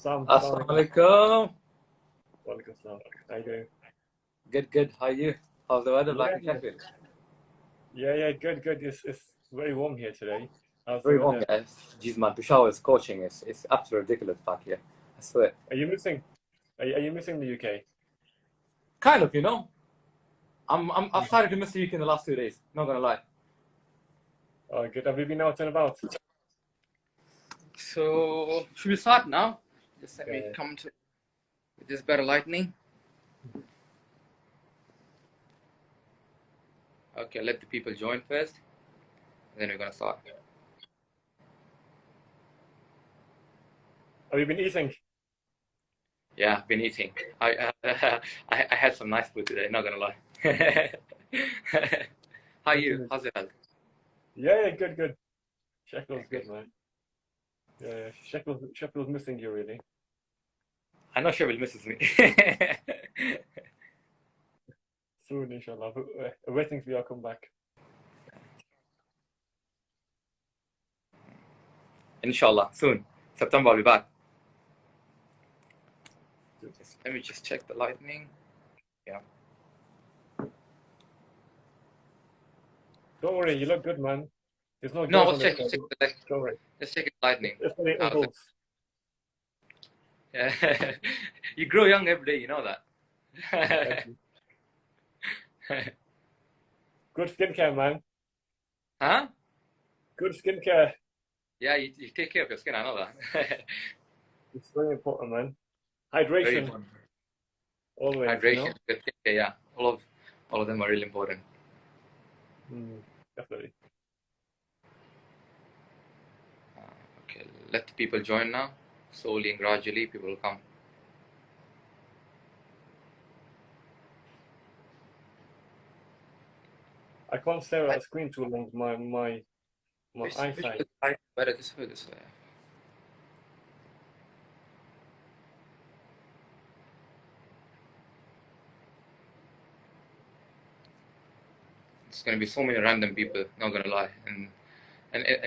Assalamu Alaikum. alaikum. Walaikum salam. How you doing? Good. How are you? How's the weather back Yeah, in yeah, Sheffield? yeah. Good. It's very warm here today. How's the Very warm, weather? guys. Jeez, man, Peshawar is scorching. It's absolutely ridiculous back here. I swear. Are you missing? Are you missing the UK? Kind of, you know. I've Mhm. started to miss the UK in the last 2 days. Not gonna lie. Oh, good. Have you been out and about? So, should we start now? Just let me Yeah. come to this better lightning. Okay, let the people join first. Then we're gonna start. Have you been eating? Yeah, I've been eating. I had some nice food today. Not gonna lie. How are Good to you? meet How's it health? Yeah, good. Yeah, Sheffield's good. good, man. Yeah. Sheffield's missing you really. I know Sheffield misses me. Soon, inshallah. Waiting for your comeback. Inshallah, soon. September, I'll be back. Let me just check the lightning. Yeah. Don't worry, you look good, man. There's no No, I girls was on this checking. call. Don't worry. Let's check the lightning. It's only How's it? uncles. Yeah. You grow young every day, you know Thank that. you. Good skincare, man. Huh? Good skincare. Yeah, you take care of your skin, I know that. It's very important, man. Very Hydration, important. always, you Hydration, know? good skincare, yeah. All of them are really important. Definitely. Okay, let the people join now. Slowly and gradually, people will come. I can't stare at a screen too long. My Which eyesight. is right? Better this way, this way. It's gonna be so many random people, not gonna lie. And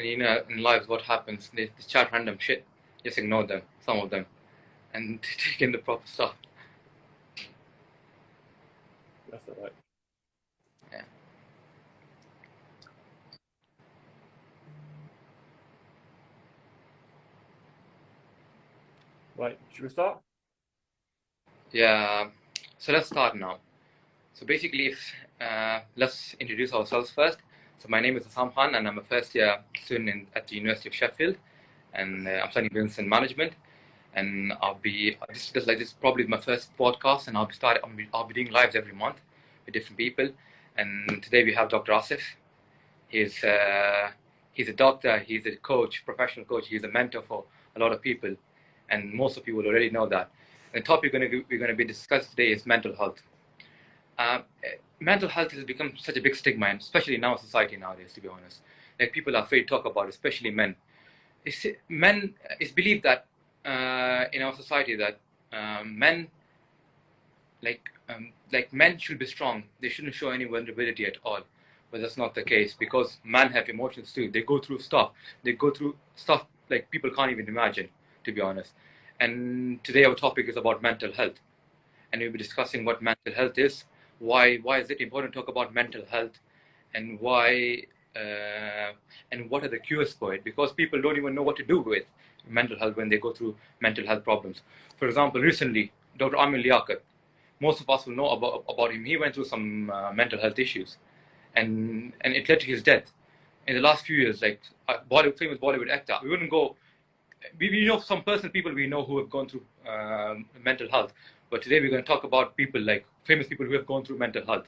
you know, in lives, what happens? They chat random shit. Just ignore them, some of them, and take in the proper stuff. That's all right. Yeah. Right, should we start? Yeah. So let's start now. So basically, let's introduce ourselves first. So my name is Assam Khan, and I'm a first-year student at the University of Sheffield, and I'm studying business and management. And I'll be this is probably my first podcast, and I'll be doing lives every month with different people. And today we have Dr. Asif. He's he's a doctor. He's a coach, professional coach. He's a mentor for a lot of people, and most of you will already know that. The topic we're going to be discussing today is mental health. Uh, Mental health has become such a big stigma, and especially in our society nowadays. To be honest, like people are afraid to talk about it, especially men. It's believed that in our society that men like men should be strong. They shouldn't show any vulnerability at all. But that's not the case because men have emotions too. They go through stuff. They go through stuff like people can't even imagine, to be honest. And today our topic is about mental health, and we'll be discussing what mental health is, why is it important to talk about mental health, and why and what are the cures for it? Because people don't even know what to do with mental health when they go through mental health problems. For example, recently, Dr. Amir Liaquat, most of us will know about him. He went through some mental health issues, and it led to his death. In the last few years, like famous Bollywood actor, we wouldn't go. We know some personal people we know who have gone through mental health, but today we're going to talk about people like famous people who have gone through mental health,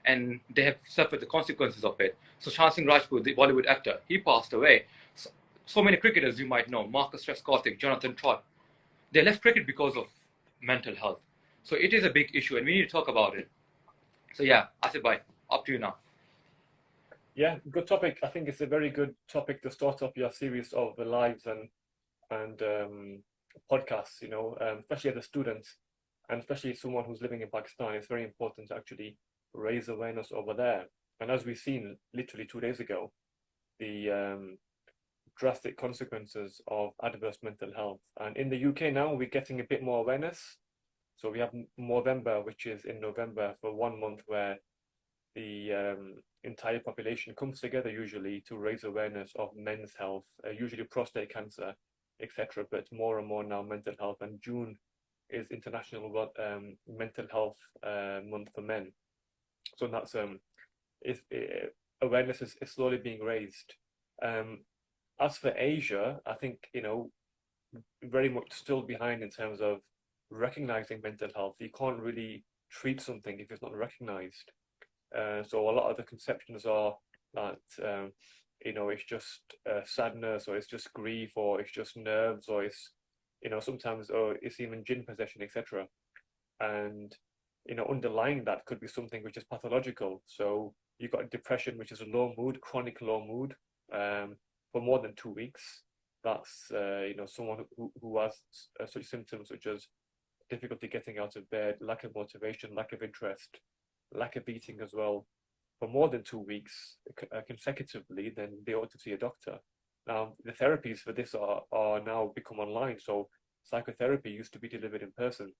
and they have suffered the consequences of it. So Shan Singh Rajput, the Bollywood actor, he passed away. So many cricketers you might know, Marcus Trescothick, Jonathan Trott, they left cricket because of mental health. So it is a big issue, and we need to talk about it. So yeah, Asif bhai, up to you now. Yeah, good topic. I think it's a very good topic to start off your series of the lives and podcasts. Especially as a student, and especially someone who's living in Pakistan. It's very important to actually raise awareness over there. And as we've seen literally 2 days ago, the drastic consequences of adverse mental health. And in the UK now, we're getting a bit more awareness. So we have Movember, which is in November for 1 month, where the entire population comes together usually to raise awareness of men's health, usually prostate cancer, etc. But more and more now mental health. And June is International Mental Health Month for Men. So that's is awareness is slowly being raised. As for Asia, I think, very much still behind in terms of recognizing mental health. You can't really treat something if it's not recognized. So a lot of the conceptions are that it's just sadness, or it's just grief, or it's just nerves, or it's sometimes, or it's even jinn possession, etc. And underlying that could be something which is pathological. So you've got depression, which is a low mood, chronic low mood, for more than 2 weeks. That's someone who has such symptoms such as difficulty getting out of bed, lack of motivation, lack of interest, lack of eating as well, for more than 2 weeks consecutively, then they ought to see a doctor. Now, the therapies for this are now become online. So psychotherapy used to be delivered in person.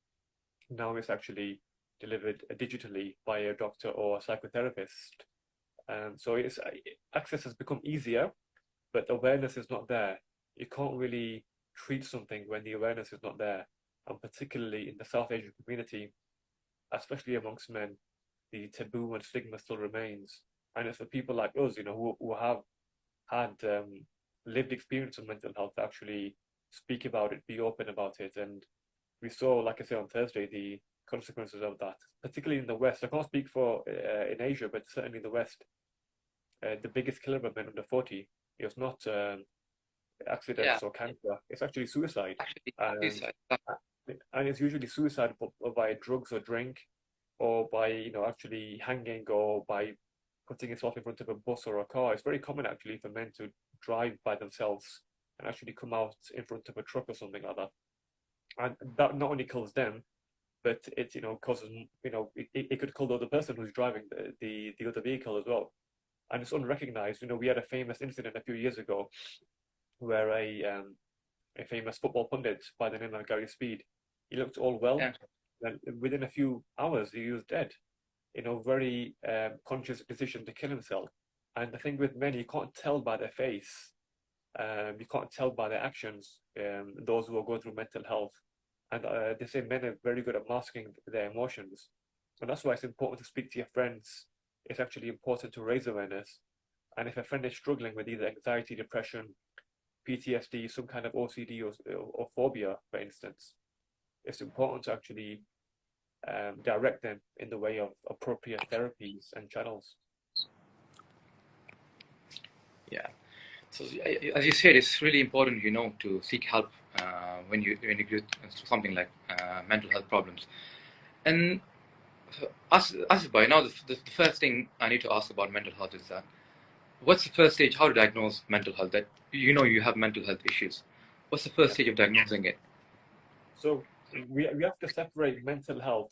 Now it's actually delivered digitally by a doctor or a psychotherapist. So access has become easier, but awareness is not there. You can't really treat something when the awareness is not there. And particularly in the South Asian community, especially amongst men, the taboo and stigma still remains. And it's for people like us, who have had lived experience of mental health to actually speak about it, be open about it. And we saw, like I say, on Thursday, the consequences of that, particularly in the West. I can't speak for in Asia, but certainly in the West, the biggest killer of men under 40 is not Yeah, accidents or cancer. It's actually suicide. actually, And suicide. and it's usually suicide by drugs or drink, or by actually hanging, or by putting himself in front of a bus or a car. It's very common actually for men to drive by themselves and actually come out in front of a truck or something like that. And that not only kills them, but it causes it could kill the other person who's driving the other vehicle as well. And it's unrecognized. We had a famous incident a few years ago where a famous football pundit by the name of Gary Speed, he looked all well, Yeah, and within a few hours he was dead. Very conscious decision to kill himself. And the thing with men, you can't tell by their face, you can't tell by their actions, those who are going through mental health. And they say men are very good at masking their emotions. And that's why it's important to speak to your friends. It's actually important to raise awareness. And if a friend is struggling with either anxiety, depression, PTSD, some kind of OCD or phobia, for instance, it's important to actually direct them in the way of appropriate therapies and channels. yeah. So as you said, it's really important, to seek help when you go through something like mental health problems. And us by now, the first thing I need to ask about mental health is that what's the first stage? How to diagnose mental health? That you have mental health issues. What's the first Yeah. stage of diagnosing it? So we have to separate mental health,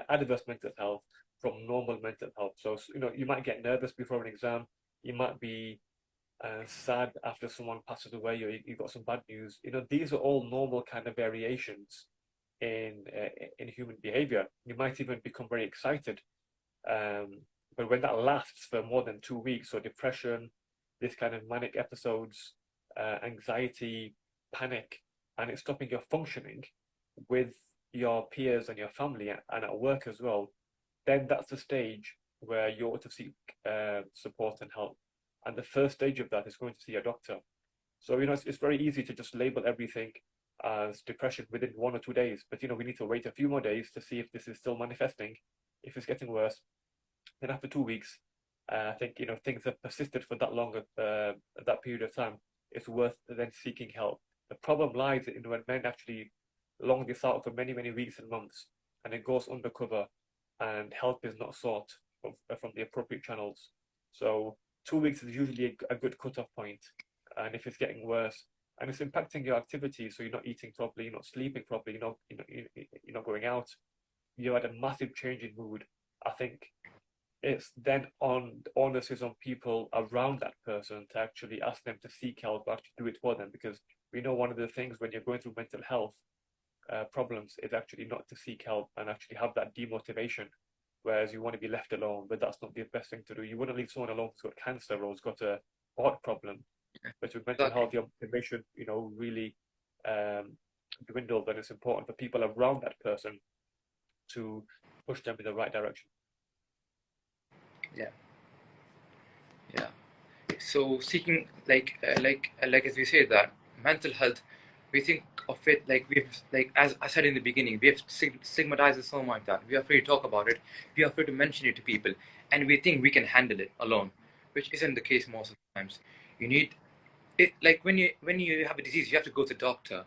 adverse mental health from normal mental health. So, you might get nervous before an exam. You might be sad after someone passes away, or you got some bad news. These are all normal kind of variations in human behavior. You might even become very excited, but when that lasts for more than 2 weeks, so depression, this kind of manic episodes, anxiety, panic, and it's stopping your functioning with your peers and your family and at work as well, then that's the stage where you ought to seek support and help. And the first stage of that is going to see a doctor. So, it's very easy to just label everything as depression within 1 or 2 days. But, we need to wait a few more days to see if this is still manifesting. If it's getting worse, then after 2 weeks, I think, things have persisted for that long, that period of time, it's worth then seeking help. The problem lies in when men actually long this out for many, many weeks and months, and it goes undercover, and help is not sought from the appropriate channels. So 2 weeks is usually a good cutoff point. And if it's getting worse, and it's impacting your activity, so you're not eating properly, you're not sleeping properly, you're not going out, you had a massive change in mood, I think it's then on the onus is on people around that person to actually ask them to seek help, or actually do it for them. Because we know one of the things when you're going through mental health problems is actually not to seek help and actually have that demotivation, whereas you want to be left alone, but that's not the best thing to do. You wouldn't leave someone alone who's got cancer or who's got a heart problem. But with mental Exactly. health, your motivation, really um, dwindled, and it's important for people around that person to push them in the right direction. Yeah. Yeah. So seeking like as we say that mental health, we think of it like we've like as I said in the beginning, we have stigmatized it so much that we are afraid to talk about it, we are afraid to mention it to people, and we think we can handle it alone, which isn't the case most of the times. You need it like when you have a disease, you have to go to the doctor.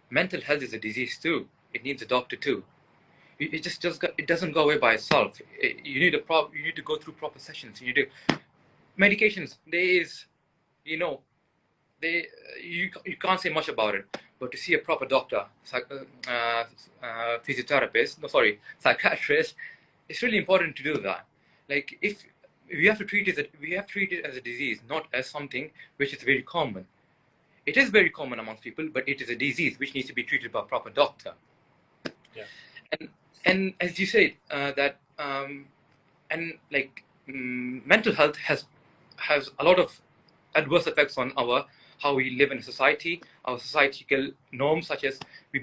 Mental health is a disease too. It needs a doctor too. It it doesn't go away by itself. You need you need to go through proper sessions. You need to medications. There is, you know, you can't say much about it, but to see a proper doctor, physiotherapist, no, sorry, psychiatrist, it's really important to do that. Like if we have to treat it, we have to treat it as a disease, not as something which is very common. It is very common amongst people, but it is a disease which needs to be treated by a proper doctor. Yeah. And as you said, that and like mental health has a lot of adverse effects on our how we live in society, our societal norms, such as we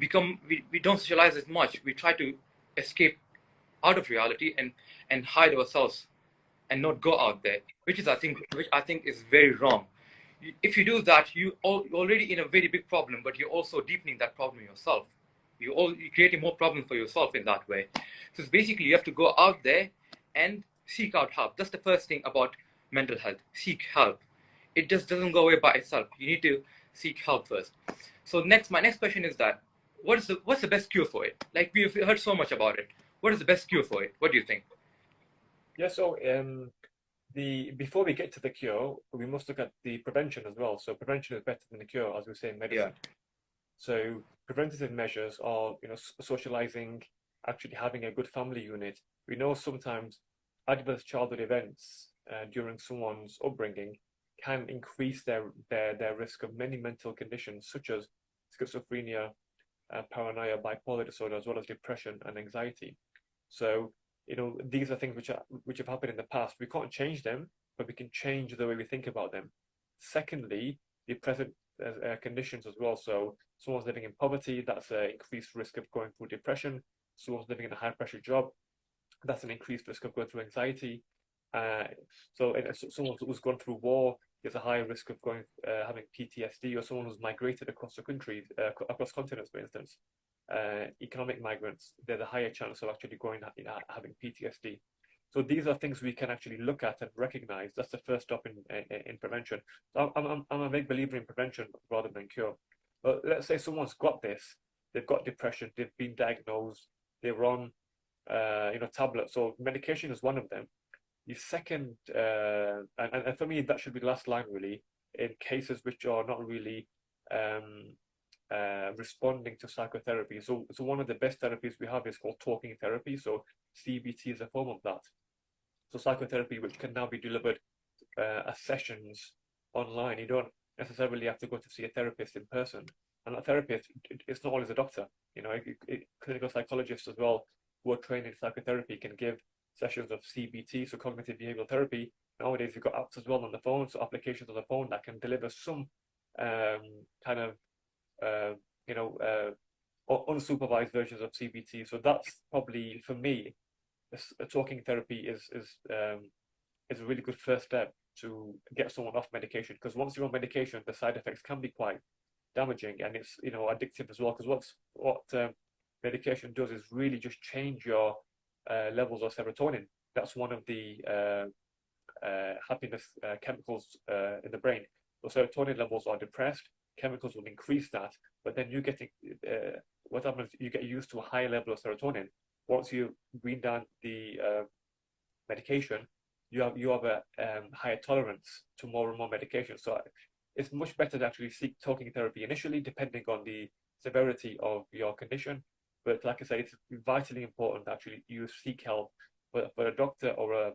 don't socialize as much. We try to escape out of reality and hide ourselves and not go out there, which I think is very wrong. If you do that, you're already in a very big problem, but you're also deepening that problem yourself. You're creating more problems for yourself in that way. So it's basically you have to go out there and seek out help. That's the first thing about mental health. Seek help. It just doesn't go away by itself. You need to seek help first. So my next question is that what's the best cure for it? Like we've heard so much about it. What is the best cure for it? What do you think? Yeah. So the before we get to the cure, we must look at the prevention as well. So prevention is better than the cure, as we say in Yeah. medicine. So preventative measures are, socializing, actually having a good family unit. We know sometimes adverse childhood events during someone's upbringing can increase their risk of many mental conditions such as schizophrenia, paranoia, bipolar disorder, as well as depression and anxiety. So, these are things which have happened in the past. We can't change them, but we can change the way we think about them. Secondly, the present conditions as well. So, someone's living in poverty, that's an increased risk of going through depression. Someone's living in a high pressure job, that's an increased risk of going through anxiety. Uh, so someone who's gone through war, there's a higher risk of having PTSD, or someone who's migrated across the country, across continents, for instance. Economic migrants, there's a higher chance of actually having PTSD. So these are things we can actually look at and recognize. That's the first step in prevention. So I'm a big believer in prevention rather than cure. But let's say someone's got this, they've got depression, they've been diagnosed, they're on tablets. So medication is one of them. The second, and for me, that should be the last line really, in cases which are not really responding to psychotherapy. So one of the best therapies we have is called talking therapy. So CBT is a form of that. So psychotherapy, which can now be delivered as sessions online. You don't necessarily have to go to see a therapist in person. And that therapist, it's not always a doctor. Clinical psychologists as well, who are trained in psychotherapy, can give sessions of CBT, so cognitive behavioral therapy. Nowadays, you've got apps as well on the phone, so applications on the phone that can deliver some kind of, uh, you know, unsupervised versions of CBT. So that's probably, for me, talking therapy is a really good first step to get someone off medication. Because once you're on medication, the side effects can be quite damaging, and it's addictive as well. Because what medication does is really just change your levels of serotonin. That's one of the happiness chemicals in the brain. So serotonin levels are depressed, chemicals will increase that, but then what happens, you get used to a higher level of serotonin. Once you bring down the medication, you have a higher tolerance to more and more medication. So it's much better to actually seek talking therapy initially, depending on the severity of your condition. But like I say, it's vitally important that actually you seek help for a doctor or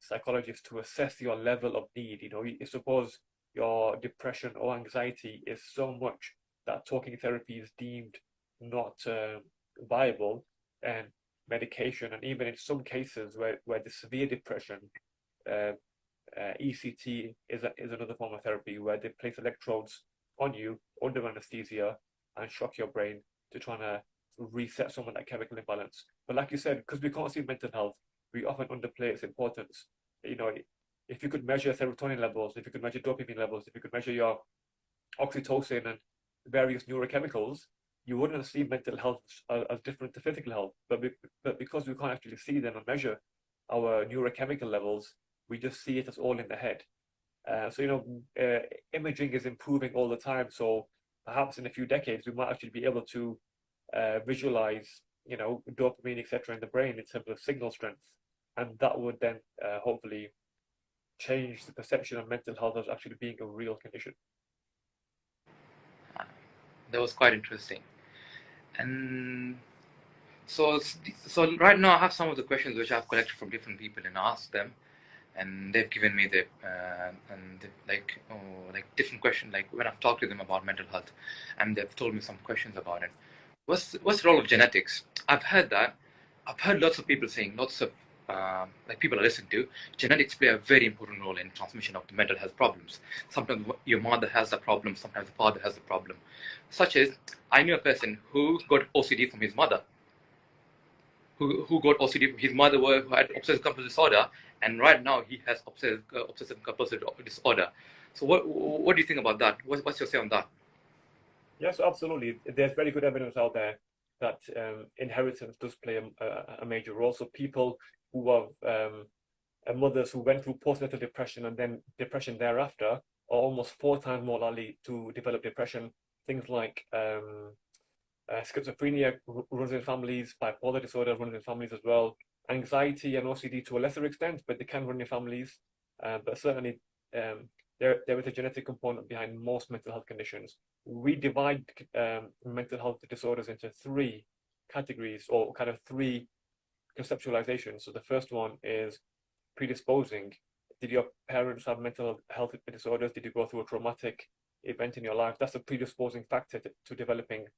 psychologists to assess your level of need. You know, suppose your depression or anxiety is so much that talking therapy is deemed not viable, and medication, and even in some cases where the severe depression, uh, ECT is another form of therapy where they place electrodes on you under anesthesia and shock your brain to try to reset some of that chemical imbalance. But like you said, because we can't see mental health, we often underplay its importance. You know, if you could measure serotonin levels, if you could measure dopamine levels, if you could measure your oxytocin and various neurochemicals, you wouldn't see mental health as different to physical health. But because we can't actually see them and measure our neurochemical levels, we just see it as all in the head. So, imaging is improving all the time. So perhaps in a few decades, we might actually be able to visualize, dopamine, etc., in the brain in terms of signal strength. And that would then hopefully change the perception of mental health as actually being a real condition. That was quite interesting. And so right now I have some of the questions which I've collected from different people and asked them, and they've given me the like different questions. Like when I've talked to them about mental health, and they've told me some questions about it. What's the role of genetics? I've heard that. I've heard lots of people saying, lots of like people I listen to, genetics play a very important role in transmission of the mental health problems. Sometimes your mother has the problem, sometimes the father has the problem. Such as, I knew a person who got OCD from his mother, who got OCD from his mother, who had obsessive compulsive disorder, and right now he has obsessive compulsive disorder. So what do you think about that? What's your say on that? Yes, absolutely. There's very good evidence out there that inheritance does play a major role. So people who have mothers who went through postnatal depression and then depression thereafter are almost 4 times more likely to develop depression. Things like schizophrenia runs in families, bipolar disorder runs in families as well, anxiety and OCD to a lesser extent, but they can run in families. But certainly, there is a genetic component behind most mental health conditions. We divide mental health disorders into 3 categories, or kind of 3 conceptualizations. So the first one is predisposing. Did your parents have mental health disorders? Did you go through a traumatic event in your life? That's a predisposing factor to developing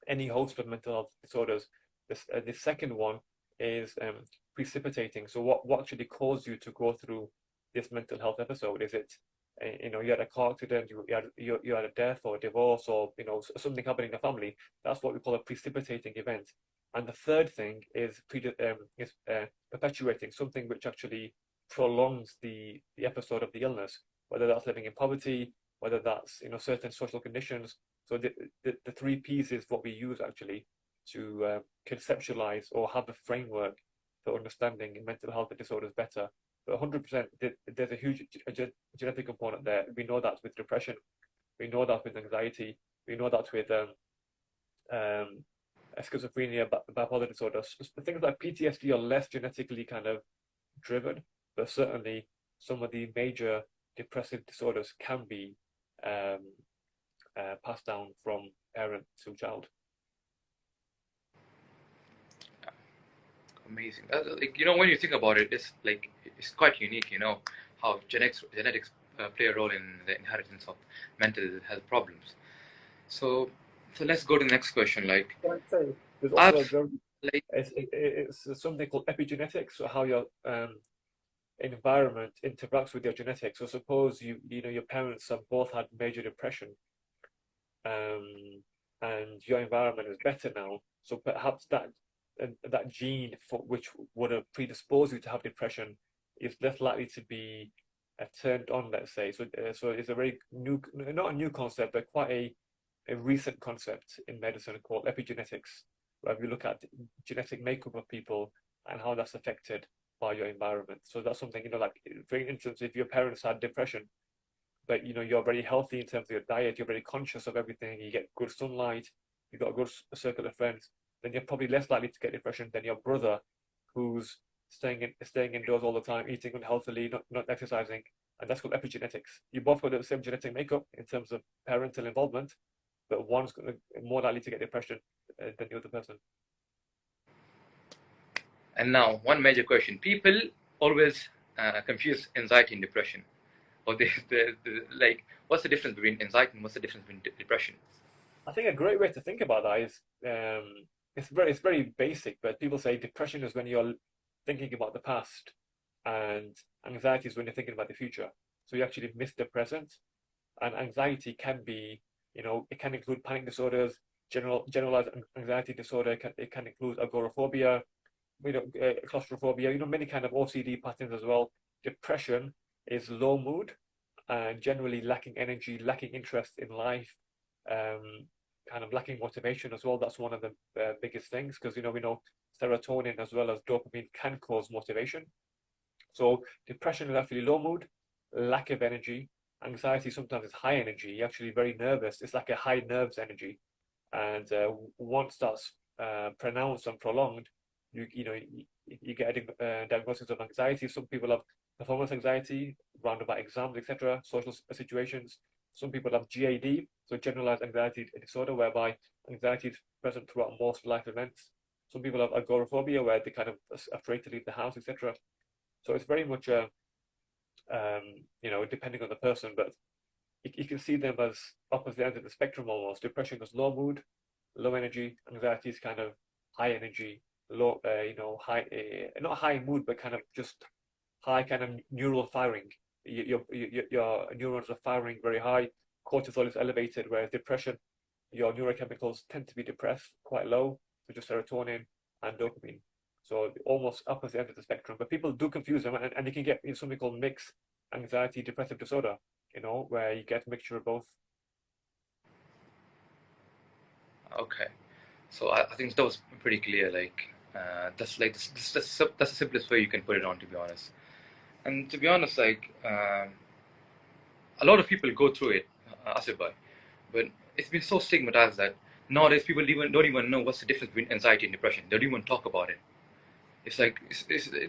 any host of mental health disorders. The second one is precipitating. So what actually caused you to go through this mental health episode? Is it, you had a car accident, you had a death or a divorce, or something happening in the family? That's what we call a precipitating event. And the third thing is perpetuating, something which actually prolongs the episode of the illness, whether that's living in poverty, whether that's certain social conditions. So the 3 Ps is what we use actually to conceptualize or have a framework for understanding mental health disorders better. But 100%, there's a huge genetic component there. We know that with depression, we know that with anxiety, we know that with schizophrenia, bipolar disorder. Things like PTSD are less genetically kind of driven, but certainly some of the major depressive disorders can be passed down from parent to child. Amazing. Like, when you think about it, it's quite unique. How genetics play a role in the inheritance of mental health problems. So let's go to the next question. Like, I'd say there's also I've like it's something called epigenetics, so how your environment interacts with your genetics. So suppose your parents have both had major depression, and your environment is better now. So perhaps that gene for which would have predisposed you to have depression is less likely to be turned on, let's say. So it's a very new, not a new concept, but quite a recent concept in medicine called epigenetics, where we look at the genetic makeup of people and how that's affected by your environment. So that's something, like for instance, if your parents had depression, but you're very healthy in terms of your diet, you're very conscious of everything, you get good sunlight, you've got a good circle of friends, then you're probably less likely to get depression than your brother who's staying indoors all the time, eating unhealthily, not exercising. And that's called epigenetics. You both got the same genetic makeup in terms of parental involvement, but one's more likely to get depression than the other person. And now one major question: people always confuse anxiety and depression, or like, what's the difference between anxiety and what's the difference between depression? I think a great way to think about that is it's very basic, but people say depression is when you're thinking about the past, and anxiety is when you're thinking about the future. So you actually miss the present, and anxiety can be, it can include panic disorders, generalized anxiety disorder. It can include agoraphobia, claustrophobia, many kind of OCD patterns as well. Depression is low mood and generally lacking energy, lacking interest in life, um, kind of lacking motivation as well. That's one of the biggest things because, we know serotonin as well as dopamine can cause motivation. So depression is actually low mood, lack of energy. Anxiety sometimes is high energy. You're actually very nervous. It's like a high nerves energy. And once that's pronounced and prolonged, you get a diagnosis of anxiety. Some people have performance anxiety, round about exams, etc., social situations. Some people have GAD, so generalized anxiety disorder, whereby anxiety is present throughout most life events. Some people have agoraphobia, where they kind of afraid to leave the house, etc. So it's very much, depending on the person, but you can see them as opposite ends of the spectrum almost. Depression is low mood, low energy. Anxiety is kind of high energy, low, high, not high mood, but kind of just high kind of neural firing. Your neurons are firing very high. Cortisol is elevated, whereas depression, your neurochemicals tend to be depressed, quite low, such as serotonin and dopamine. So almost opposite end of the spectrum. But people do confuse them, and you can get something called mixed anxiety depressive disorder, where you get a mixture of both. Okay, so I think that was pretty clear. Like, that's like that's the simplest way you can put it on, to be honest. And to be honest, like, a lot of people go through it, Asif bhai, but it's been so stigmatized that nowadays people don't even know what's the difference between anxiety and depression. They don't even talk about it. It's like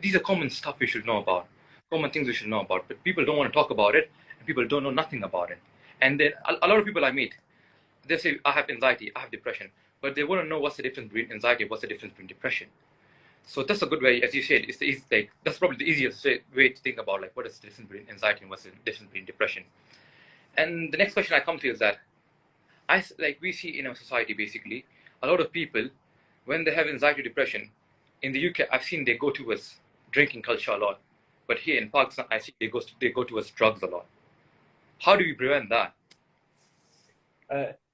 these are common stuff we should know about, common things we should know about, but people don't want to talk about it, and people don't know nothing about it. And then a lot of people I meet, they say I have anxiety, I have depression, but they want to know what's the difference between anxiety, what's the difference between depression. So that's a good way, as you said. It's the easy, like that's probably the easiest way to think about, like, what is the difference between anxiety and what's the difference between depression. And the next question I come to is that like we see in our society basically a lot of people when they have anxiety depression in the UK I've seen they go towards drinking culture a lot, but here in Pakistan I see they go towards drugs a lot. How do we prevent that?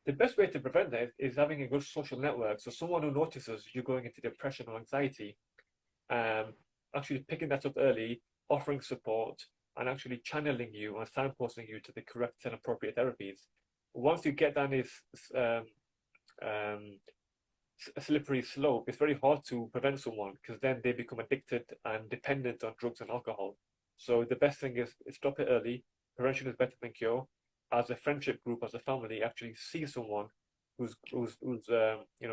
The best way to prevent that is having a good social network. So someone who notices you going into depression or anxiety, um, actually picking that up early, offering support, and actually channeling you and signposting you to the correct and appropriate therapies. Once you get down this um, um, slippery slope, it's very hard to prevent someone because then they become addicted and dependent on drugs and alcohol. So the best thing is stop it early. Prevention is better than cure. As a friendship group, as a family, actually see someone who's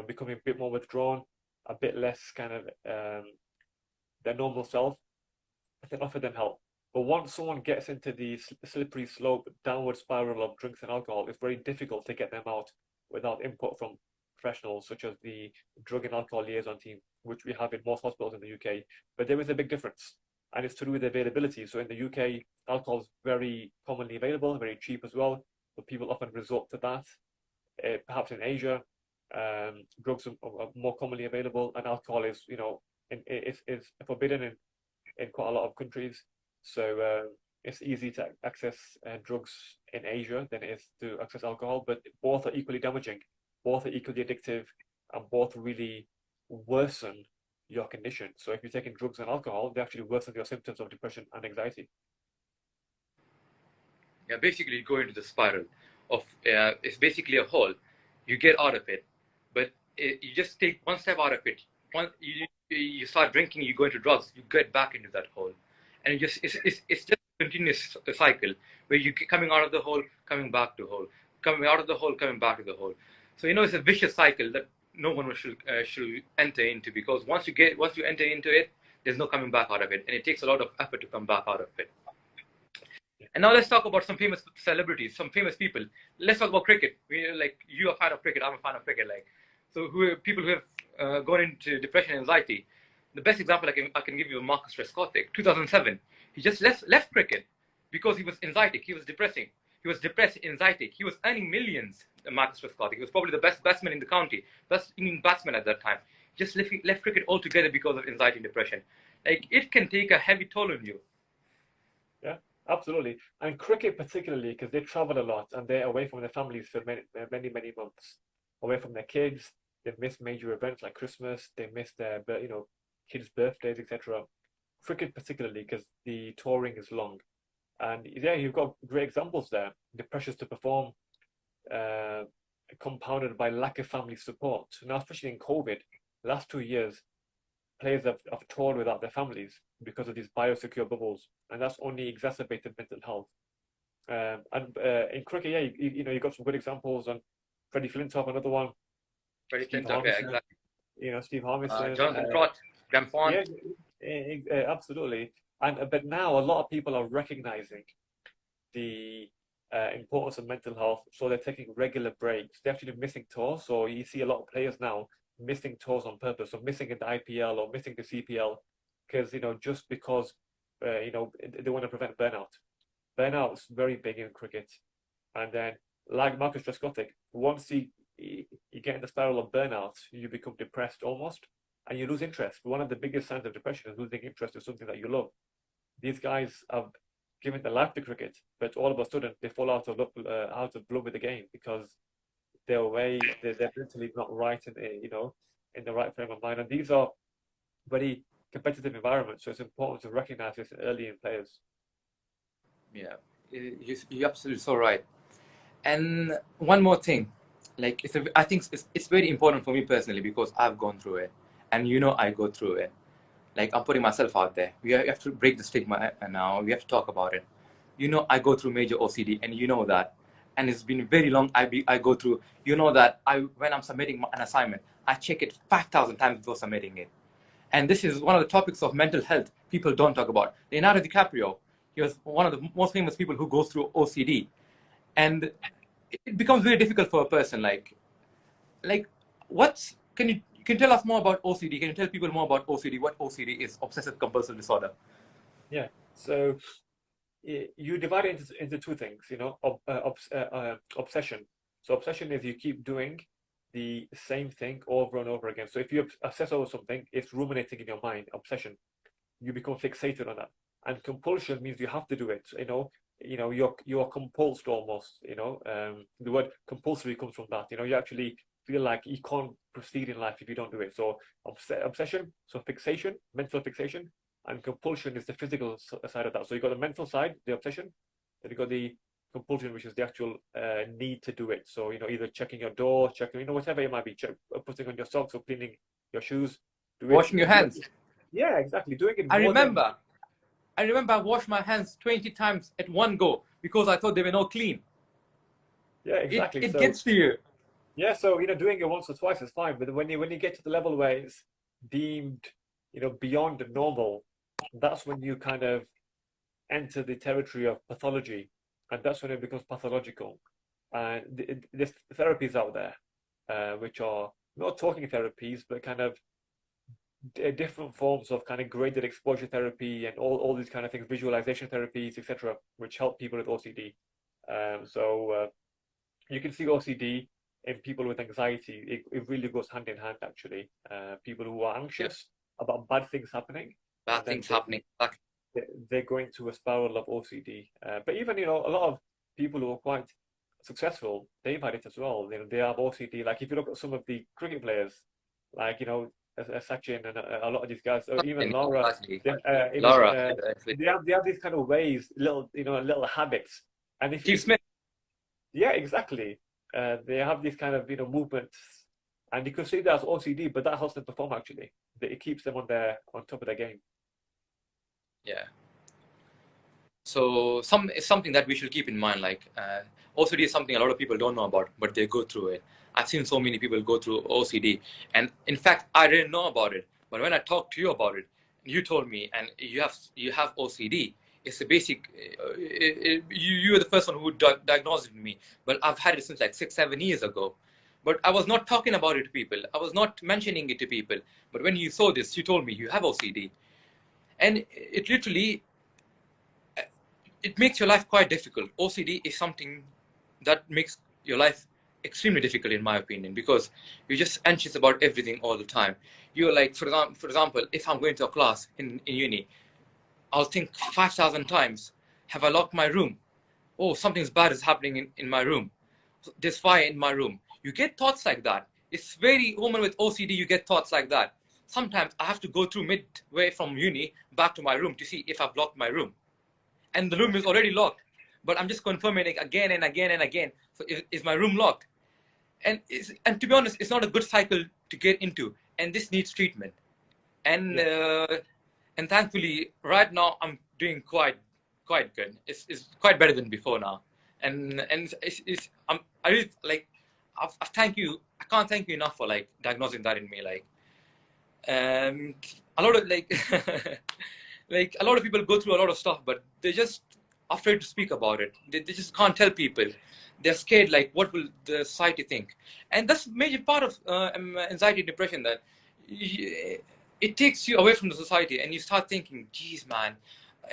becoming a bit more withdrawn, a bit less kind of their normal self, and then offer them help. But once someone gets into the slippery slope, downward spiral of drinks and alcohol, it's very difficult to get them out without input from professionals such as the drug and alcohol liaison team, which we have in most hospitals in the UK. But there is a big difference, and it's to do with availability. So in the UK, alcohol is very commonly available, very cheap as well. So people often resort to that. Perhaps in Asia, drugs are more commonly available, and alcohol is forbidden in quite a lot of countries. So it's easy to access drugs in Asia than it is to access alcohol, but both are equally damaging, both are equally addictive, and both really worsen your condition. So if you're taking drugs and alcohol, they actually worsen your symptoms of depression and anxiety. Yeah, basically you go into the spiral of it's basically a hole. You get out of it, but you just take one step out of it. You start drinking, you go into drugs, you get back into that hole, and it's just a continuous cycle where you keep coming out of the hole, coming back to the hole, coming out of the hole, coming back to the hole. So it's a vicious cycle that no one should enter into, because once you enter into it, there's no coming back out of it, and it takes a lot of effort to come back out of it. And now let's talk about some famous celebrities, some famous people. Let's talk about cricket. Like, you're a fan of cricket, I'm a fan of cricket. Like, so people who have gone into depression and anxiety. The best example I can give you is Marcus Trescothick, 2007. He just left cricket because he was anxietic. He was depressing. He was depressed, anxietic. He was earning millions. Marcus Trescothick. He was probably the best batsman in the county, best inning batsman at that time. He just left cricket altogether because of anxiety and depression. Like, it can take a heavy toll on you. Yeah, absolutely. And cricket particularly, because they travel a lot and they're away from their families for many months, away from their kids. They miss major events like Christmas. They miss their, kids' birthdays, etc. Cricket particularly, because the touring is long. And yeah, you've got great examples there. The pressures to perform, uh, compounded by lack of family support. Now, especially in COVID, the last 2 years, players have toured without their families because of these biosecure bubbles, and that's only exacerbated mental health. And in cricket, yeah, you've got some good examples, and Freddie Flintoff, another one, Freddie Steve Flintoff, yeah, Harmison, exactly. Steve Harmison, Jonathan Trott, Graham Font. yeah, absolutely. And but now a lot of people are recognizing the importance of mental health, so they're taking regular breaks. They're actually missing tours, so you see a lot of players now missing tours on purpose, or missing in the IPL or missing the CPL, because just because they want to prevent burnout. Burnout's very big in cricket, and then like Marcus Trescothick, once you get in the spiral of burnout, you become depressed almost, and you lose interest. One of the biggest signs of depression is losing interest in something that you love. These guys have given their life to cricket, but all of a sudden they fall out of love with the game because they're mentally not right, and in the right frame of mind. And these are very competitive environments, so it's important to recognize this early in players. Yeah, you're absolutely so right. And one more thing, like I think it's very important for me personally because I've gone through it, and I go through it. Like, I'm putting myself out there. We have to break the stigma now. We have to talk about it. I go through major OCD, and you know that. And it's been very long. I go through. You know that when I'm submitting an assignment, I check it 5,000 times before submitting it. And this is one of the topics of mental health people don't talk about. Leonardo DiCaprio, he was one of the most famous people who goes through OCD, and it becomes very difficult for a person. Like, what's can you tell us more about OCD? Can you tell people more about OCD? What OCD is? Obsessive compulsive disorder. Yeah. So you divide it into two things. Obsession. So obsession is you keep doing the same thing over and over again. So if you obsess over something, it's ruminating in your mind. Obsession. You become fixated on that. And compulsion means you have to do it. You're compulsed almost. The word compulsory comes from that. You actually feel like you can't proceed in life if you don't do it. So obsession, so fixation, mental fixation, and compulsion is the physical side of that. So you've got the mental side, the obsession, then you've got the compulsion, which is the actual need to do it. So either checking your door, checking whatever it might be, putting on your socks or cleaning your shoes, washing your hands. Yeah, exactly. Doing it. I remember I washed my hands 20 times at one go because I thought they were not clean. Yeah, exactly. It gets to you. Yeah, so doing it once or twice is fine, but when you get to the level where it's deemed beyond normal, that's when you kind of enter the territory of pathology, and that's when it becomes pathological. And there's therapies out there, which are not talking therapies, but kind of different forms of kind of graded exposure therapy and all these kind of things, visualization therapies, etc., which help people with OCD. So you can see OCD in people with anxiety. It really goes hand in hand, actually. People who are anxious about bad things happening. Bad things happening. They're going to a spiral of OCD. But even, a lot of people who are quite successful, they've had it as well. They have OCD. Like, if you look at some of the cricket players, like, Sachin and a lot of these guys, or even Laura, they have these kind of ways, little habits. And if Steve Smith. Yeah, exactly. They have these kind of movements, and you could see that as OCD, but that helps them perform actually. It keeps them on top of their game. Yeah. So it's something that we should keep in mind. Like, OCD is something a lot of people don't know about, but they go through it. I've seen so many people go through OCD, and in fact, I didn't know about it. But when I talked to you about it, you told me, and you have OCD. It's a basic. You were the first one who diagnosed it with me, but I've had it since like 6-7 years ago. but I was not talking about it to people. I was not mentioning it to people. But when you saw this, you told me you have OCD, and it literally it makes your life quite difficult. OCD is something that makes your life extremely difficult, in my opinion, because you're just anxious about everything all the time. You're like, for example, if I'm going to a class in uni, I'll think 5,000 times, have I locked my room? Oh, something's bad is happening in my room. There's fire in my room. You get thoughts like that. It's very common with OCD, you get thoughts like that. Sometimes I have to go through midway from uni back to my room to see if I've locked my room. And the room is already locked. But I'm just confirming it again and again and again. So is my room locked? And to be honest, it's not a good cycle to get into. And this needs treatment. And Yeah. and thankfully, right now I'm doing quite good. It's quite better than before now. And I really like I thank you. I can't thank you enough for like diagnosing that in me. Like um, a lot of like like a lot of people go through a lot of stuff, but they're just afraid to speak about it. They just can't tell people. They're scared, like what will the society think? And that's a major part of anxiety and depression. That it takes you away from the society, and you start thinking, "Geez, man,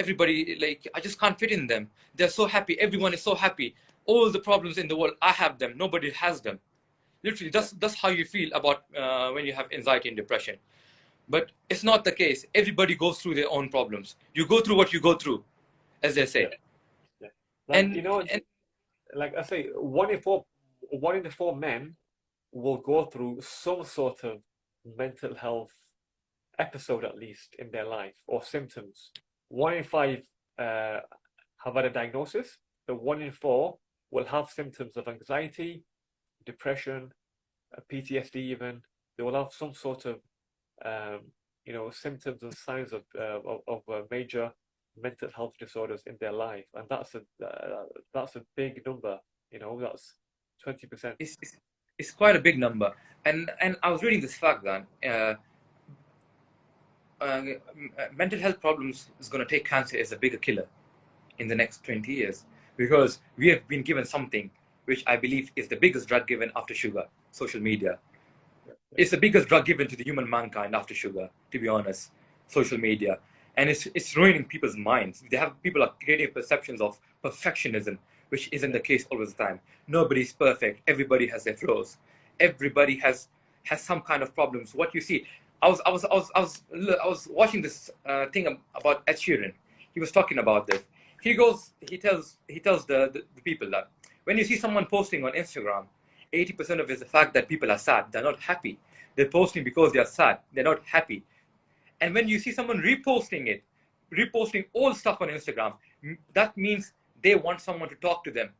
everybody like I just can't fit in them. They're so happy. Everyone is so happy. All the problems in the world, I have them. Nobody has them." Literally, Yeah. that's how you feel about when you have anxiety and depression. But it's not the case. Everybody goes through their own problems. You go through what you go through, as they Yeah. say. Yeah. Like, And and like I say, one in the four men will go through some sort of mental health episode at least in their life or symptoms. One in five have had a diagnosis, but one in four will have symptoms of anxiety, depression, PTSD even. They will have some sort of symptoms and signs of major mental health disorders in their life, and that's a big number. That's 20%. it's it's quite a big number. And I was reading this fact that uh, mental health problems is going to take cancer as a bigger killer in the next 20 years, because we have been given something which I believe is the biggest drug given after sugar, social media. Yeah, yeah, It's the biggest drug given to the human mankind after sugar, to be honest. Social media, and it's ruining people's minds. People are creating perceptions of perfectionism, which isn't yeah, the case all the time. Nobody's perfect. Everybody has their flaws. Everybody has some kind of problems. What you see, I was watching this thing about Ed Sheeran. He was talking about this. He tells the people that when you see someone posting on Instagram, 80% of it is the fact that people are sad. They're not happy. They're posting because they are sad. They're not happy. And when you see someone reposting it, reposting all stuff on Instagram, that means they want someone to talk to them.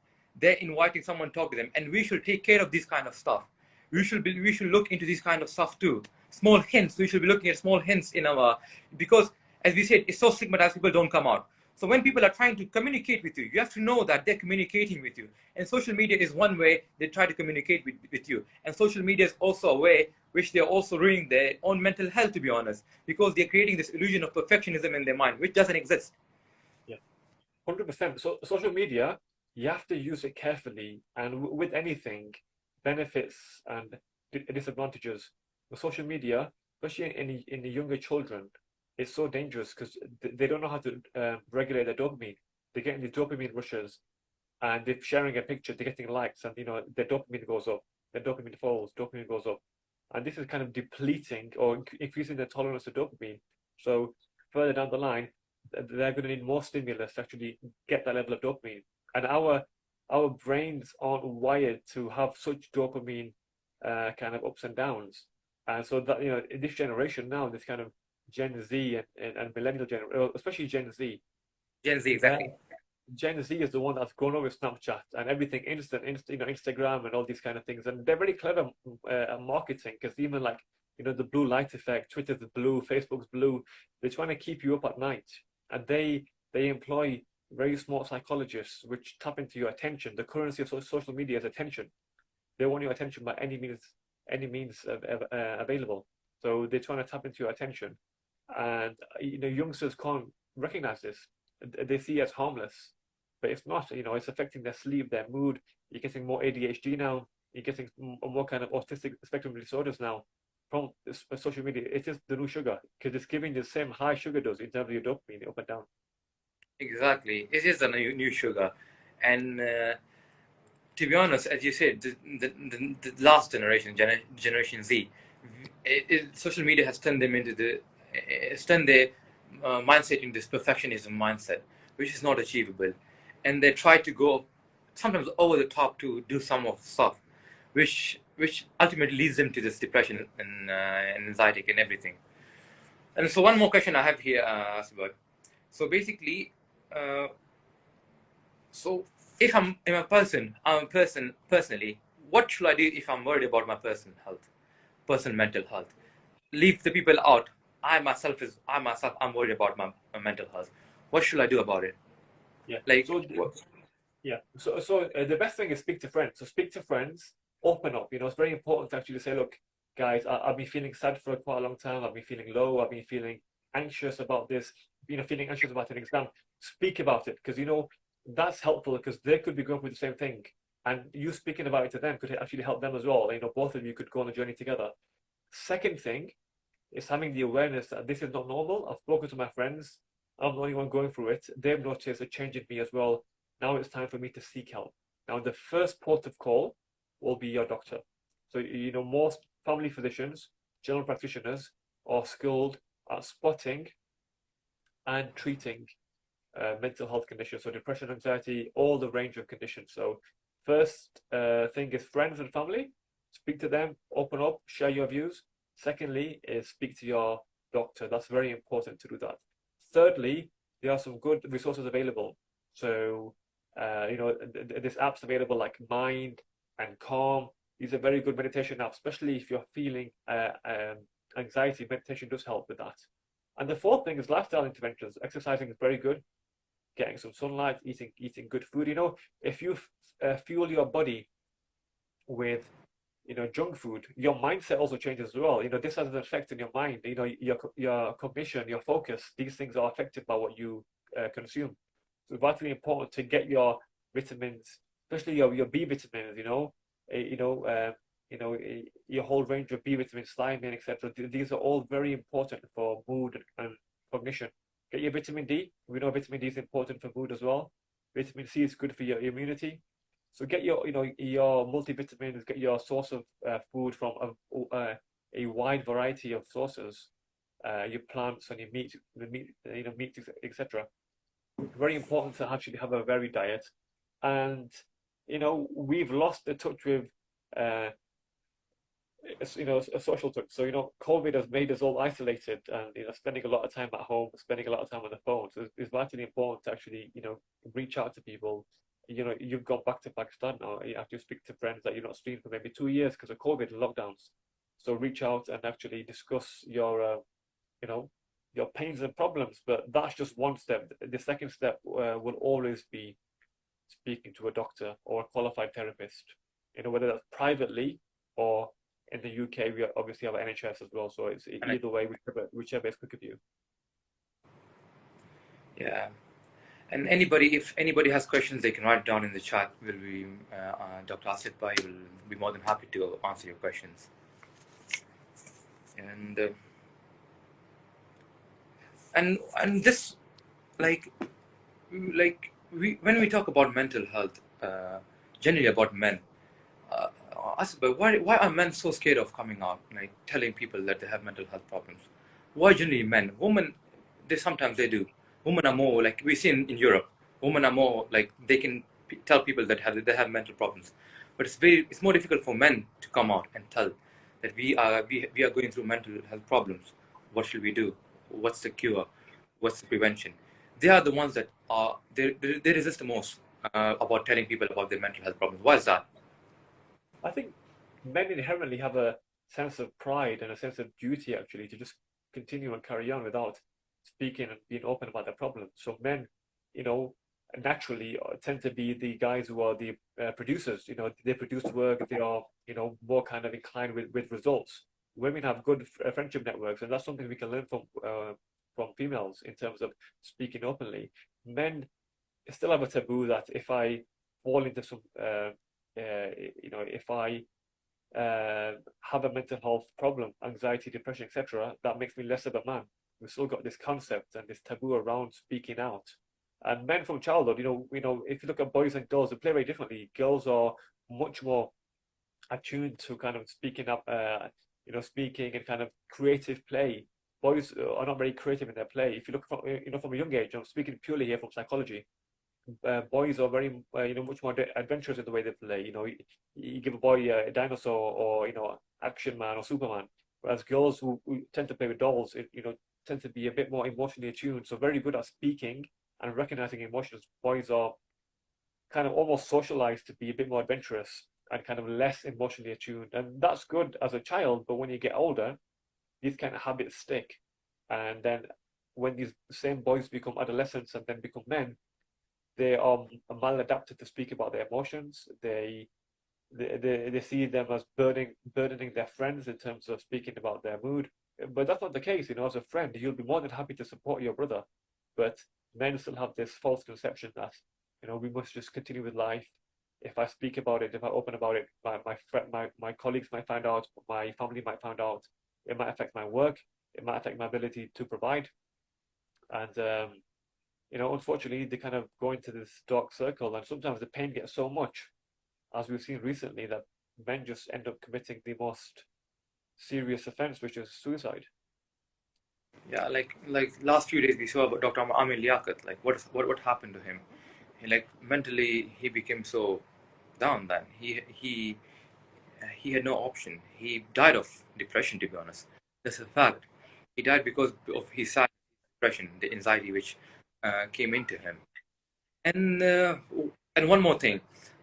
They're inviting someone to talk to them. And we should take care of this kind of stuff. We should look into this kind of stuff too. Small hints. We should be looking at small hints in our, because as we said, it's so stigmatized, people don't come out. So when people are trying to communicate with you, you have to know that they're communicating with you. And social media is one way they try to communicate with you. And social media is also a way which they're also ruining their own mental health, to be honest, because they're creating this illusion of perfectionism in their mind, which doesn't exist. yeah. 100%. So social media, you have to use it carefully, and with anything, benefits and disadvantages. With social media, especially in the younger children, it's so dangerous because they don't know how to regulate their dopamine. They're getting these dopamine rushes, and they're sharing a picture, they're getting likes, and their dopamine goes up, their dopamine falls, dopamine goes up, and this is kind of depleting or increasing their tolerance to dopamine. So further down the line, they're going to need more stimulus to actually get that level of dopamine. And our brains aren't wired to have such dopamine kind of ups and downs. And so that in this generation now, this kind of Gen Z and millennial generation, especially Gen Z, Gen Z, they're exactly. Gen Z is the one that's grown up with Snapchat and everything instant, Instagram and all these kind of things, and they're very clever at marketing because even like the blue light effect, Twitter's blue, Facebook's blue, they're trying to keep you up at night, and they employ very smart psychologists which tap into your attention. The currency of social media is attention. They want your attention by any means available. So they're trying to tap into your attention, and youngsters can't recognize this. They see it as harmless, but it's not. It's affecting their sleep, their mood. You're getting more ADHD now. you're getting more kind of autistic spectrum disorders now from social media. It is the new sugar because it's giving the same high sugar dose in terms of your dopamine up and down. Exactly. It is the new sugar. And to be honest, as you said, the last generation, Generation Z, social media has turned them into it's turned their mindset into this perfectionism mindset, which is not achievable. And they try to go sometimes over the top to do some of the stuff, which ultimately leads them to this depression and anxiety and everything. And so one more question I have here, Asbad. So basically, uh, so if I'm a person personally, what should I do if I'm worried about my personal health, personal mental health? Leave the people out. I'm worried about my mental health. What should I do about it? Yeah. Like, So yeah. So the best thing is speak to friends. So speak to friends, open up. You know, it's very important to actually say, look, guys, I've been feeling sad for quite a long time. I've been feeling low. I've been feeling anxious about this. You know, feeling anxious about an exam. Speak about it because you know that's helpful because they could be going through the same thing, and you speaking about it to them could actually help them as well. You know, both of you could go on a journey together. Second thing is having the awareness that this is not normal. I've spoken to my friends. I'm the only one going through it. They've noticed a change in me as well. Now it's time for me to seek help. Now, the first port of call will be your doctor. So, you know, most family physicians, general practitioners are skilled at spotting and treating mental health conditions. So, depression, anxiety, all the range of conditions. So, first thing is friends and family. Speak to them, open up, share your views. Secondly, is speak to your doctor. That's very important to do that. Thirdly, there are some good resources available. So, you know, there's apps available like Mind and Calm. These are very good meditation apps, especially if you're feeling anxiety. Meditation does help with that. And the fourth thing is lifestyle interventions. Exercising is very good. Getting some sunlight, eating good food. You know, if you fuel your body with junk food, your mindset also changes as well. You know, this has an effect on your mind. You know, your cognition, your focus. These things are affected by what you consume. So it's vitally important to get your vitamins, especially your B vitamins. Your whole range of B vitamins, thiamine, etc. These are all very important for mood and cognition. Get your vitamin D. We know vitamin D is important for mood as well. Vitamin C is good for your immunity. So get your multivitamins, get your source of food from a wide variety of sources, your plants and your meat, etc. Very important to actually have a varied diet, and we've lost the touch with uh, a social touch. So COVID has made us all isolated, and spending a lot of time at home, spending a lot of time on the phone. So it's vitally important to actually reach out to people. You've gone back to Pakistan now. You have to speak to friends that you're not seen for maybe 2 years because of COVID and lockdowns. So reach out and actually discuss you know, your pains and problems. But that's just one step. The second step will always be speaking to a doctor or a qualified therapist. Whether that's privately or in the UK, we obviously have NHS as well. So it's either way, whichever is quicker for you. yeah. And if anybody has questions, they can write down in the chat. Will be Dr. Asif Bhai will be more than happy to answer your questions. And this, like when we talk about mental health, generally about men, uh, Asif Bhai, why are men so scared of coming out, like telling people that they have mental health problems? Why generally men? Women, sometimes they do. Women are more like we see in Europe. Women are more like they can tell people that they have mental problems, but it's more difficult for men to come out and tell that we are going through mental health problems. What should we do? What's the cure? What's the prevention? They are the ones that they resist the most about telling people about their mental health problems. Why is that? I think men inherently have a sense of pride and a sense of duty actually to just continue and carry on without speaking and being open about their problems. So men, you know, naturally tend to be the guys who are the producers. They produce work. They are, more kind of inclined with results. Women have good friendship networks, and that's something we can learn from females in terms of speaking openly. Men still have a taboo that if I fall into some if I have a mental health problem, anxiety, depression, etc., that makes me less of a man. We've still got this concept and this taboo around speaking out. And men from childhood, if you look at boys and girls, they play very differently. Girls are much more attuned to kind of speaking up, speaking and kind of creative play. Boys are not very creative in their play. If you look from a young age, I'm speaking purely here from psychology. Boys are very, much more adventurous in the way they play. You give a boy a dinosaur or, Action Man or Superman, whereas girls who tend to play with dolls, tend to be a bit more emotionally attuned. So very good at speaking and recognizing emotions. Boys are kind of almost socialized to be a bit more adventurous and kind of less emotionally attuned. And that's good as a child, but when you get older, these kind of habits stick. And then when these same boys become adolescents and then become men, they are maladapted to speak about their emotions. They see them as burdening their friends in terms of speaking about their mood. But that's not the case. As a friend, you'll be more than happy to support your brother. But men still have this false conception that, we must just continue with life. If I speak about it, if I open about it, my colleagues might find out, my family might find out. It might affect my work. It might affect my ability to provide. And unfortunately, they kind of go into this dark circle, and sometimes the pain gets so much, as we've seen recently, that men just end up committing the most serious offense, which is suicide. Yeah, like last few days we saw about Dr. Amir Liaquat. Like what happened to him? Like mentally he became so down that he had no option. He died of depression, to be honest. That's a fact. He died because of his sad depression, the anxiety which came into him. And uh, and one more thing,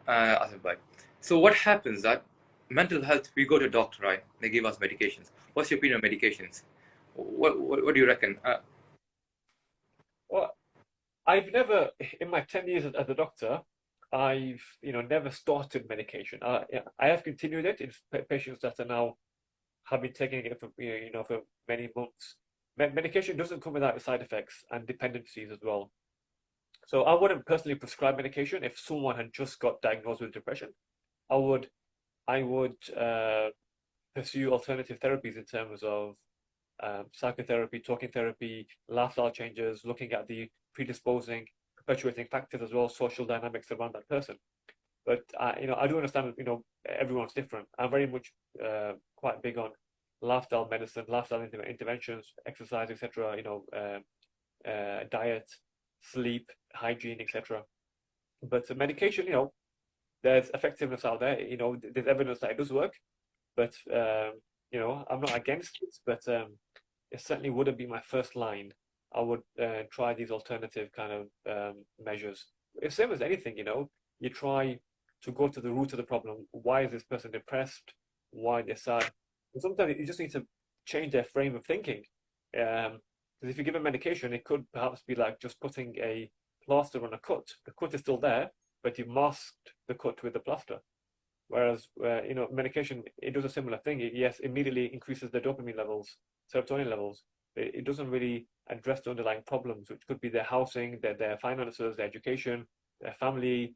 Asif bhai. So what happens that mental health? We go to a doctor, right? They give us medications. What's your opinion on medications? What do you reckon? Well, I've never, in my 10 years as a doctor, I've, never started medication. I have continued it in patients that are now have been taking it for, for many months. Medication doesn't come without side effects and dependencies as well. So I wouldn't personally prescribe medication if someone had just got diagnosed with depression. I would I would pursue alternative therapies in terms of psychotherapy, talking therapy, lifestyle changes, looking at the predisposing, perpetuating factors as well, social dynamics around that person. But I do understand that everyone's different. I'm very much quite big on lifestyle medicine, lifestyle interventions, exercise, etc. Diet, sleep, hygiene, etc. But medication, there's effectiveness out there. There's evidence that it does work. But I'm not against it. But it certainly wouldn't be my first line. I would try these alternative kind of measures. It's same as anything. You try to go to the root of the problem. Why is this person depressed? Why they're sad? And sometimes you just need to change their frame of thinking. Because if you give a medication, it could perhaps be like just putting a plaster on a cut. The cut is still there, but you've masked the cut with the plaster. Whereas, medication, it does a similar thing. Yes, immediately increases the dopamine levels, serotonin levels. It doesn't really address the underlying problems, which could be their housing, their finances, their education, their family,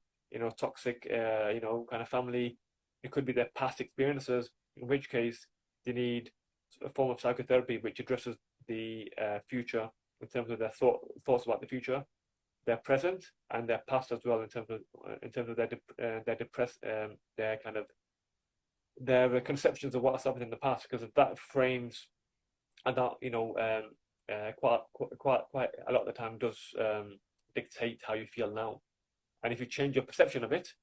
toxic, kind of family. It could be their past experiences, in which case they need a form of psychotherapy which addresses the future in terms of their thoughts about the future, their present and their past as well in terms of their depressed their kind of their conceptions of what's happened in the past, because that frames and that quite a lot of the time does dictate how you feel now. And if you change your perception of it,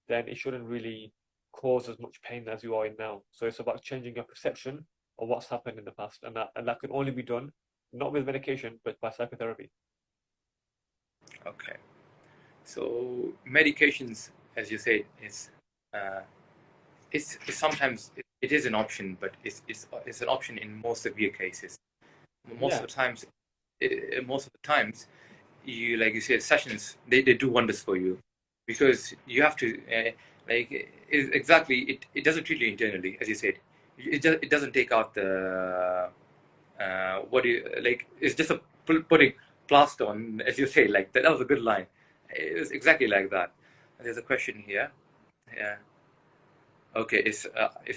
then it shouldn't really cause as much pain as you are in now. So it's about changing your perception of what's happened in the past, and that can only be done not with medication but by psychotherapy. Okay. So medications, as you said, uh, it's sometimes it is an option, but it's an option in more severe cases. Most Yeah, of the times, most of the times, you like you said, sessions they do wonders for you because you have to exactly it doesn't treat you internally, as you said. It doesn't take out the what do you like? It's just a putting plaster on, as you say. Like that was a good line. It was exactly like that. There's a question here. Yeah. Okay, it's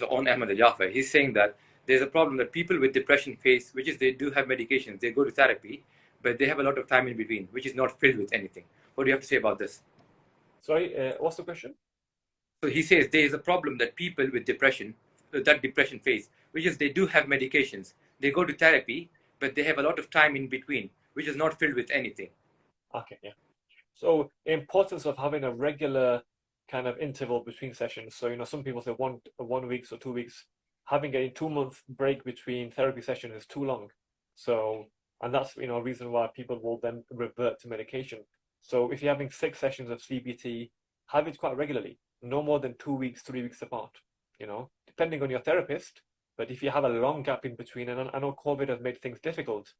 on Ahmed Al Jafar. He's saying that there's a problem that people with depression face, which is they do have medications, they go to therapy, but they have a lot of time in between, which is not filled with anything. What do you have to say about this? Sorry, what's the question? So he says there is a problem that people with depression, that depression face, which is they do have medications, they go to therapy, but they have a lot of time in between, which is not filled with anything. Okay, yeah. So the importance of having a regular kind of interval between sessions. So, some people say 1 week or 2 weeks. Having a 2 month break between therapy sessions is too long. So, and that's, a reason why people will then revert to medication. So if you're having 6 sessions of CBT, have it quite regularly, no more than 2 weeks, 3 weeks apart, depending on your therapist. But if you have a long gap in between, and I know COVID has made things difficult,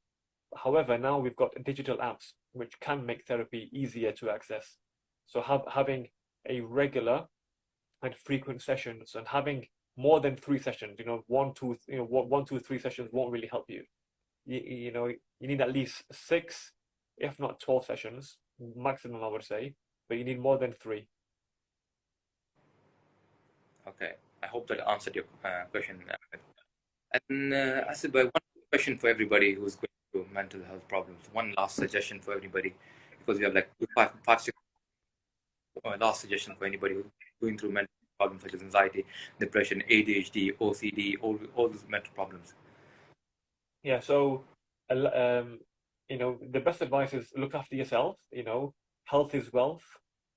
however, now we've got digital apps which can make therapy easier to access. So having a regular and frequent sessions and having more than 3 sessions, one, two, 3 sessions won't really help you. You need at least 6, if not 12 sessions maximum, I would say, but you need more than 3. Okay, I hope that answered your question. And I said, by one question for everybody who's going through mental health problems, one last suggestion for everybody, because we have like 6 last suggestion for anybody who's going through mental problems such as anxiety, depression, ADHD, OCD, all these mental problems. Yeah, so the best advice is look after yourself. Health is wealth,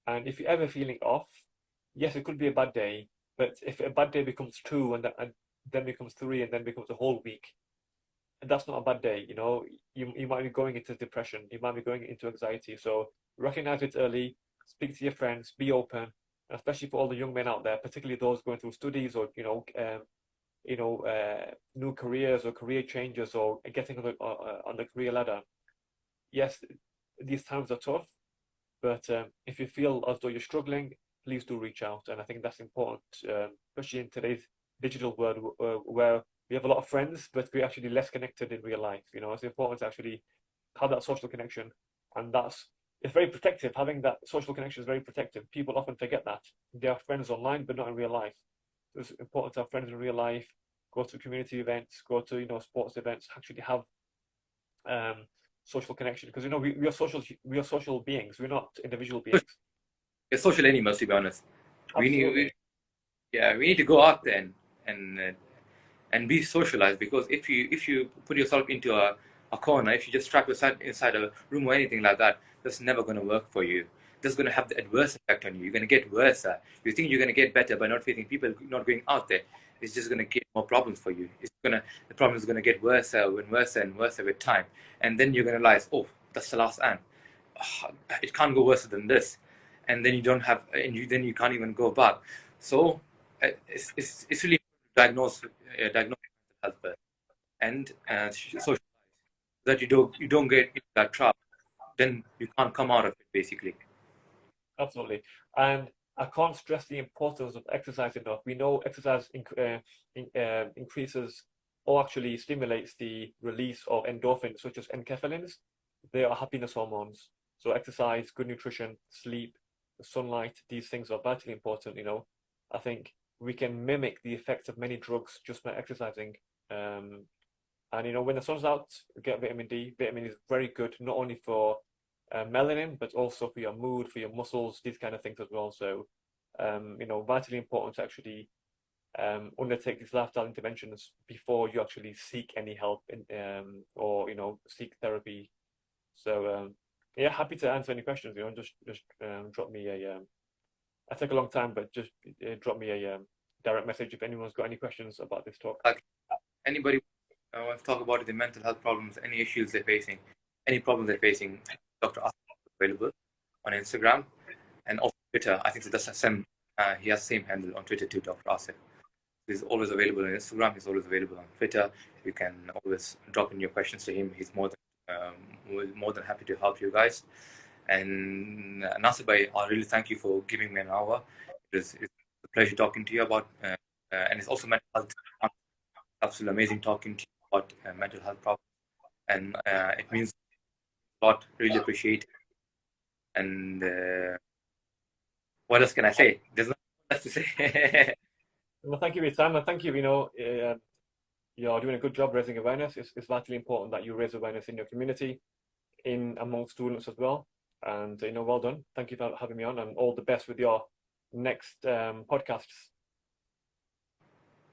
and if you're ever feeling off, yes, it could be a bad day, but if a bad day becomes two and then becomes three and then becomes a whole week, that's not a bad day. You might be going into depression, you might be going into anxiety. So recognize it early, speak to your friends, be open, especially for all the young men out there, particularly those going through studies or new careers or career changes or getting on the career ladder. Yes, these times are tough, but if you feel as though you're struggling, please do reach out. And I think that's important, especially in today's digital world where we have a lot of friends, but we're actually less connected in real life. It's important to actually have that social connection, and it's very protective. Having that social connection is very protective. People often forget that they are friends online, but not in real life. So it's important to have friends in real life, go to community events, go to sports events, actually have um, social connection because we are social beings. We're not individual beings. We're social animals, to be honest. We need, Absolutely. we, yeah, we need to go out there and uh, and be socialized, because if you put yourself into a corner, if you just trap yourself inside a room or anything like that, that's never going to work for you. That's going to have the adverse effect on you. You're going to get worse. You think you're going to get better by not facing people, not going out there. It's just going to create more problems for you. The problem is going to get worse and worse and worse with time, and then you're going to realize, oh, that's the last end. It can't go worse than this, and then you don't have, and then you can't even go back. So it's really diagnose mental health first, and social, that you don't get into that trap, then you can't come out of it basically. Absolutely. And I can't stress the importance of exercise enough. We know exercise increases or actually stimulates the release of endorphins, such as enkephalins. They are happiness hormones. So exercise, good nutrition, sleep, sunlight, these things are vitally important. I think we can mimic the effects of many drugs just by exercising. Um, and when the sun's out, get vitamin D. Vitamin is very good not only for melanin, but also for your mood, for your muscles, these kind of things as well. So, vitally important to actually undertake these lifestyle interventions before you actually seek any help or seek therapy. So, yeah, happy to answer any questions. Just drop me a. I take a long time, but just drop me a direct message if anyone's got any questions about this talk. Like, anybody wants to talk about the mental health problems, any issues they're facing, any problems they're facing, Dr. Asif is available on Instagram and also Twitter. I think that's the same. He has the same handle on Twitter too, Dr. Asif. He's always available on Instagram. He's always available on Twitter. You can always drop in your questions to him. He's more than happy to help you guys. And Nasir bhai, I really thank you for giving me an hour. It's a pleasure talking to you about, and it's also mental health. Absolutely amazing talking to you about mental health problems, and it means a lot. Really appreciate it. And what else can I say? There's nothing else to say. Well, thank you for your time, and thank you. You're doing a good job raising awareness. It's vitally important that you raise awareness in your community, in among students as well. And well done. Thank you for having me on, and all the best with your next podcasts.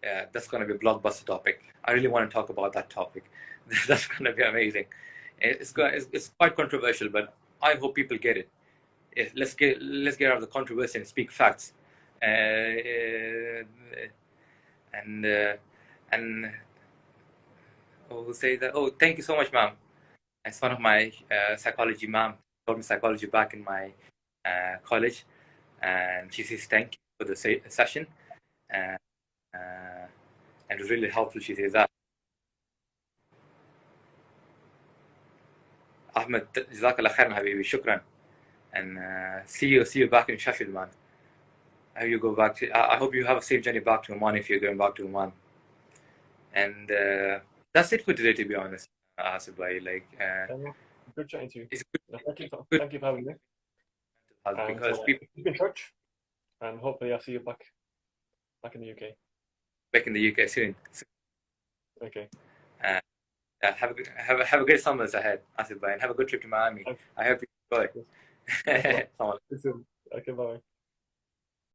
Yeah, that's going to be a blockbuster topic. I really want to talk about that topic. That's going to be amazing. It's quite controversial, but I hope people get it. Let's get out of the controversy and speak facts. And and who say that? Oh, thank you so much, ma'am. It's one of my psychology ma'am taught me psychology back in my college, and she says thank you for the session, and and it was really helpful. She says that. Ahmed, جزاك الله خير حبيبي, شكرا, and see you back in Sheffield, man. I hope you go back to. I hope you have a safe journey back to Oman if you're going back to Oman. And that's it for today, to be honest, Asif bhai. Good chatting to you. It's good Thank you for having me. because people Keep in touch, and hopefully I'll see you back in the UK. back in the UK soon. Okay. Uh, have a great summers ahead, Asif bhai, and have a good trip to Miami. Thanks. I hope you enjoy. Yes. Okay, bye.